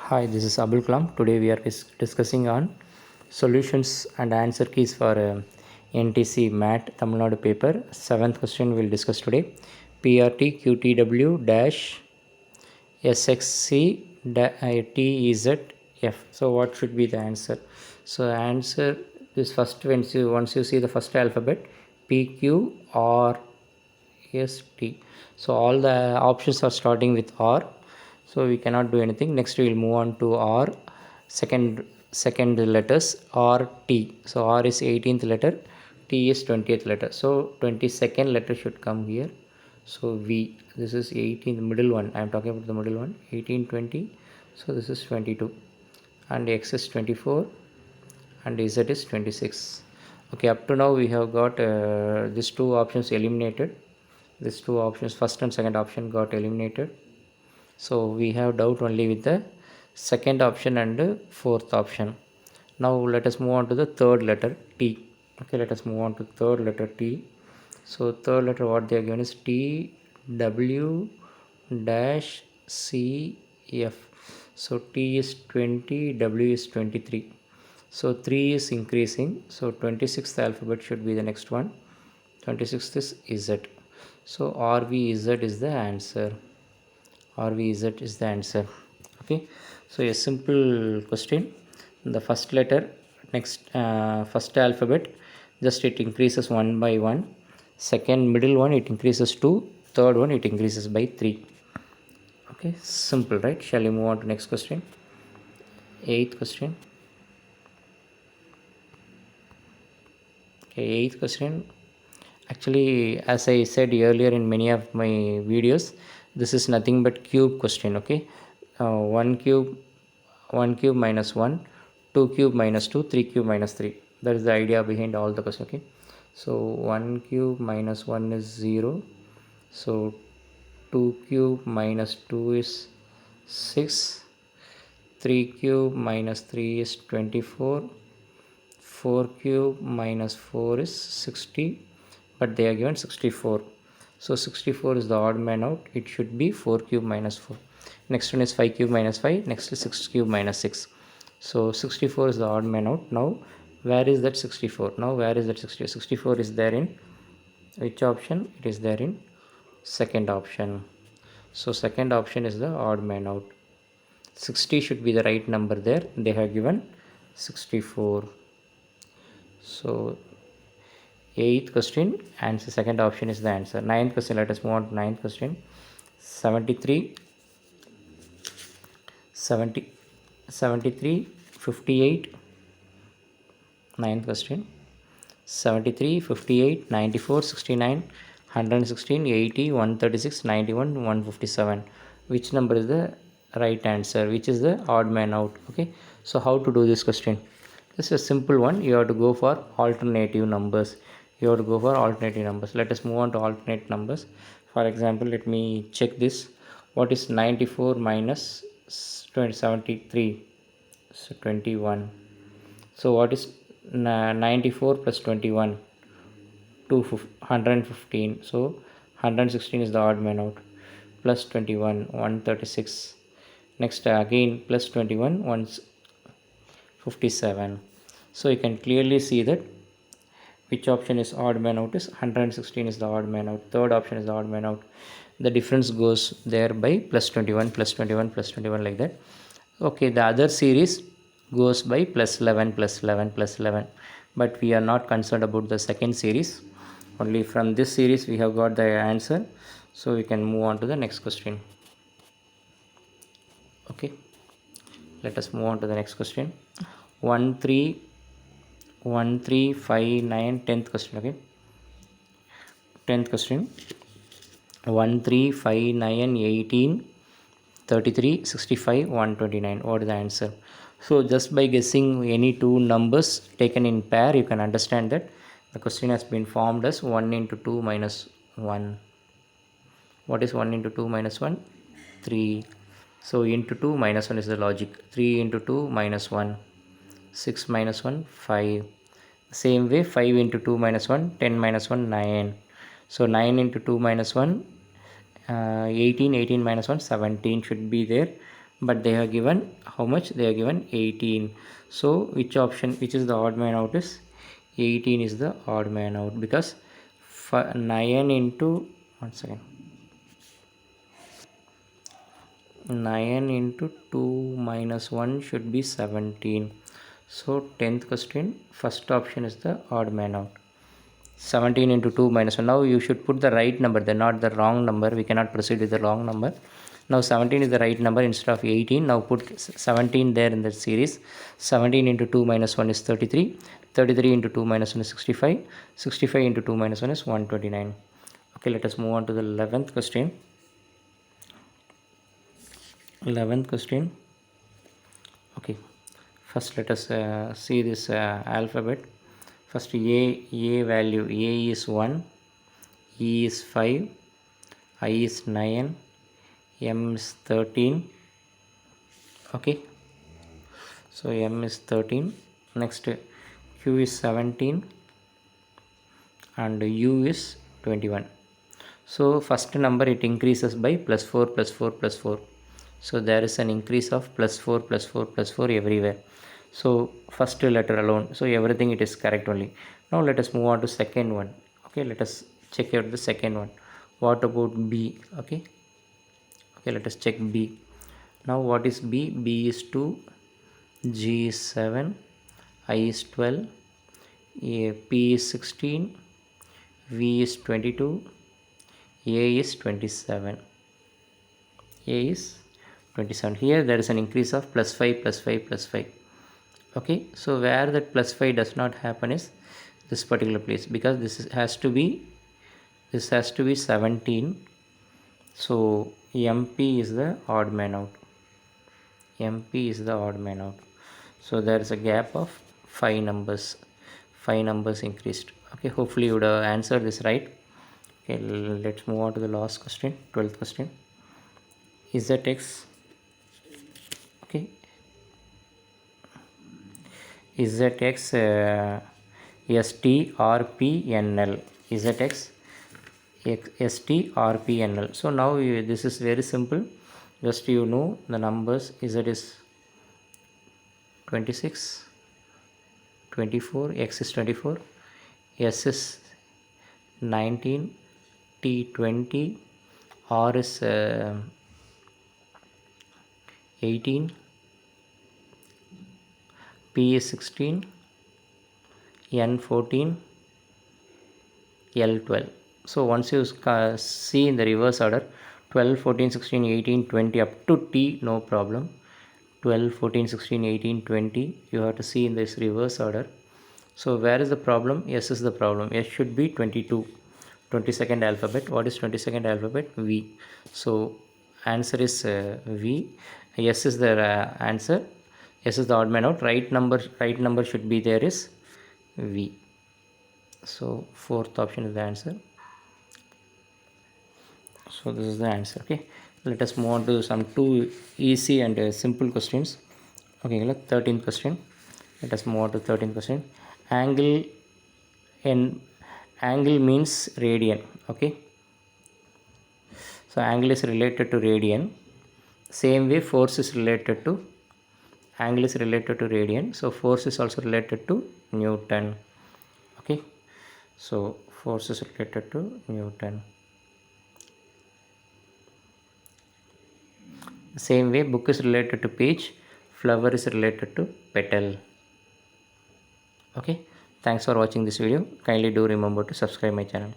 Hi, this is Abdul Kalam. Today we are discussing on solutions and answer keys for NTC MAT Tamil Nadu paper. Seventh question we'll discuss today. PRT QTW dash SXC TEZF. So what should be the answer? So answer is first once you see the first alphabet PQR ST. So all the options are starting with R. So we cannot do anything. Next we will move on to R. Second letters R T. So R is 18th letter, T is 20th letter. So 22nd letter should come here. So V. This is 18th middle one. I am talking about the middle one. 18, 20. So this is 22. And X is 24 and Z is 26. Okay, up to now we have got these two options eliminated. These two options, first and second option, got eliminated. So we have doubt only with the second option and fourth option. Now let us move on to the third letter T. Okay, let us move on to third letter T. So third letter what they are given is T W dash C F. So T is 20, W is 23. So 3 is increasing. So 26th alphabet should be the next one. 26th is Z. So RVZ is the answer. RVZ is the answer. Okay. So a simple question. The first letter, first alphabet, just it increases one by one. Second, middle one, it increases 2. Third one, it increases by 3. Okay. Simple, right? Shall we move on to next question? Eighth question. Okay, eighth question. Actually, as I said earlier in many of my videos, this is nothing but cube question. Okay, 1 cube minus 1, 2 cube minus 2, 3 cube minus 3. That is the idea behind all the question. Okay, so 1 cube minus 1 is 0. So 2 cube minus 2 is 6. 3 cube minus 3 is 24. 4 cube minus 4 is 60, but they are given 64. So 64 is the odd man out. It should be 4 cube minus 4. Next one is 5 cube minus 5. Next is 6 cube minus 6. So 64 is the odd man out. Now where is that 64? Now where is that 64? 64 is there in which option? It is there in second option. So second option is the odd man out. 60 should be the right number there. They have given 64. So eighth question, answer second option is the answer. Ninth question, let us move on to ninth question. 73 58. Ninth question. 73 58 94 69 116 80 136 91 157. Which number is the right answer? Which is the odd man out? Okay, so how to do this question? This is a simple one. You have to go for alternative numbers. Let us move on to alternate numbers. For example, let me check this. What is 94 minus 73? So 21. So what is 94 plus 21? 115. So 116 is the odd man out. Plus 21, 136. Next again plus 21, 157. So you can clearly see that which option is odd man out is 116 is the odd man out. Third option is the odd man out. The difference goes there by plus 21, plus 21, plus 21 like that. Okay, the other series goes by plus 11, plus 11, plus 11. But we are not concerned about the second series. Only from this series we have got the answer. So we can move on to the next question. Okay, let us move on to the next question. 1359, 10th question. Okay, 10th question. 1359 18 33 65 129. What is the answer? So just by guessing any two numbers taken in pair, you can understand that the question has been formed as 1 into 2 minus 1. What is 1 into 2 minus 1? 3. So into 2 minus 1 is the logic. 3 into 2 minus 1. 6 minus 1, 5. Same way, 5 into 2 minus 1, 10 minus 1, 9. So 9 into 2 minus 1, 18, 18 minus 1, 17 should be there. but they have given how much? They have given 18. So which option, which is the odd man out is 18 is the odd man out, because 9 into, one second, 9 into 2 minus 1 should be 17. So 10th question, first option is the odd man out. 17 into 2 minus 1. Now you should put the right number, then not the wrong number. We cannot proceed with the wrong number. Now 17 is the right number instead of 18. Now put 17 there in the series. 17 into 2 minus 1 is 33. 33 into 2 minus 1 is 65. 65 into 2 minus 1 is 129. Okay, let us move on to the 11th question. 11th question. Okay, first let us see this alphabet. First A value, A is 1, E is 5, I is 9, M is 13. Okay, so M is 13. Next Q is 17 and U is 21. So first number it increases by plus 4 plus 4 plus 4. So there is an increase of plus 4 plus 4 plus 4 everywhere. So first letter alone, so everything it is correct only. Now let us move on to second one. Okay, let us check out the second one. What about B? Okay, let us check B. Now what is B? B is 2, G is 7, I is 12, P is 16, V is 22, A is 27. A is 27. Here there is an increase of plus 5 plus 5 plus 5. Okay, so where that plus 5 does not happen is this particular place, because this has to be 17. So MP is the odd man out. MP is the odd man out. So there is a gap of 5 numbers. 5 numbers increased. Okay, hopefully you would have answered this right. Okay, let's move on to the last question, 12th question. ZX. Okay, ZX STRPNL. ZX STRPNL. So now this is very simple. Just you know the numbers. Z is 26, 24, X is 24, S is 19, T 20, R is 18, P is 16, N 14, L 12. So once you see in the reverse order, 12, 14, 16, 18, 20 up to T, no problem. 12, 14, 16, 18, 20, you have to see in this reverse order. So where is the problem? S is the problem. S should be 22. 22nd alphabet. What is 22nd alphabet? V. So answer is V. S is the answer. S is the odd man out. Right number should be there is V. So fourth option is the answer. So this is the answer. Okay, let us move on to some two easy and simple questions. Okay, 13th question. Let us move on to 13th question. Angle means radian. Okay, so angle is related to radian. Same way force is related to, angle is related to radian, so force is also related to Newton. Okay, so force is related to Newton. Same way book is related to page, flower is related to petal. Okay, thanks for watching this video. Kindly do remember to subscribe my channel.